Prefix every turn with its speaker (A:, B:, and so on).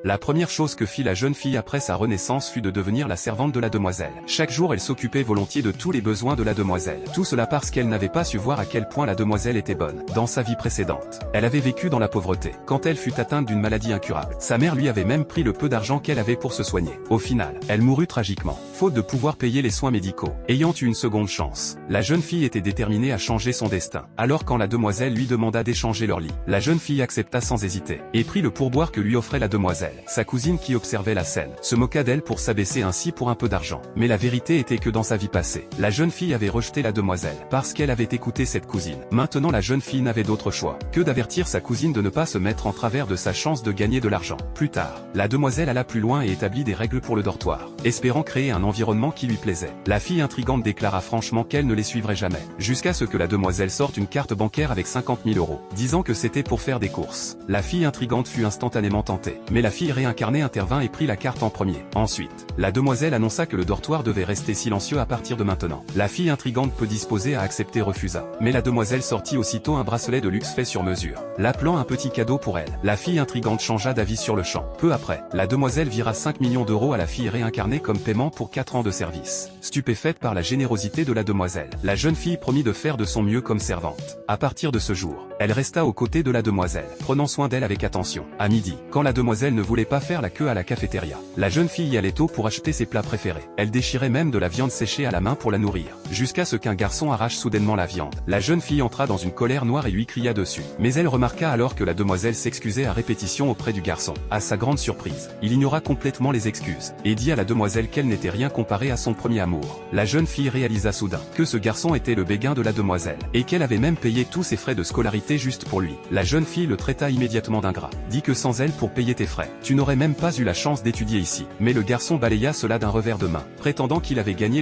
A: La première chose que fit la jeune fille après sa renaissance fut de devenir la servante de la demoiselle. Chaque jour elle s'occupait volontiers de tous les besoins de la demoiselle. Tout cela parce qu'elle n'avait pas su voir à quel point la demoiselle était bonne. Dans sa vie précédente, elle avait vécu dans la pauvreté. Quand elle fut atteinte d'une maladie incurable, sa mère lui avait même pris le peu d'argent qu'elle avait pour se soigner. Au final, elle mourut tragiquement, faute de pouvoir payer les soins médicaux. Ayant eu une seconde chance, la jeune fille était déterminée à changer son destin. Alors quand la demoiselle lui demanda d'échanger leur lit, la jeune fille accepta sans hésiter, et prit le pourboire que lui offrait la demoiselle. Sa cousine qui observait la scène, se moqua d'elle pour s'abaisser ainsi pour un peu d'argent. Mais la vérité était que dans sa vie passée, la jeune fille avait rejeté la demoiselle, parce qu'elle avait écouté cette cousine. Maintenant la jeune fille n'avait d'autre choix que d'avertir sa cousine de ne pas se mettre en travers de sa chance de gagner de l'argent. Plus tard, la demoiselle alla plus loin et établit des règles pour le dortoir, espérant créer un environnement qui lui plaisait. La fille intrigante déclara franchement qu'elle ne les suivrait jamais, jusqu'à ce que la demoiselle sorte une carte bancaire avec 50 000 €, disant que c'était pour faire des courses. La fille intrigante fut instantanément tentée, mais la fille réincarnée intervint et prit la carte en premier. Ensuite, la demoiselle annonça que le dortoir devait rester silencieux à partir de maintenant. La fille intrigante peu disposée à accepter refusa, mais la demoiselle sortit aussitôt un bracelet de luxe fait sur mesure, l'appelant un petit cadeau pour elle. La fille intrigante changea d'avis sur le champ. Peu après, la demoiselle vira 5 millions d'euros à la fille réincarnée comme paiement pour 4 ans de service. Stupéfaite par la générosité de la demoiselle, la jeune fille promit de faire de son mieux comme servante. À partir de ce jour, elle resta aux côtés de la demoiselle, prenant soin d'elle avec attention. À midi, quand la demoiselle ne voulait pas faire la queue à la cafétéria, la jeune fille y allait tôt pour acheter ses plats préférés. Elle déchirait même de la viande séchée à la main pour la nourrir, jusqu'à ce qu'un garçon arrache soudainement la viande. La jeune fille entra dans une colère noire et lui cria dessus. Mais elle remarqua alors que la demoiselle s'excusait à répétition auprès du garçon. À sa grande surprise, il ignora complètement les excuses, et dit à la demoiselle qu'elle n'était rien comparé à son premier amour. La jeune fille réalisa soudain que ce garçon était le béguin de la demoiselle, et qu'elle avait même payé tous ses frais de scolarité juste pour lui. La jeune fille le traita immédiatement d'ingrat, dit que sans elle pour payer tes frais, tu n'aurais même pas eu la chance d'étudier ici. Mais le garçon balaya cela d'un revers de main, prétendant qu'il avait gagné les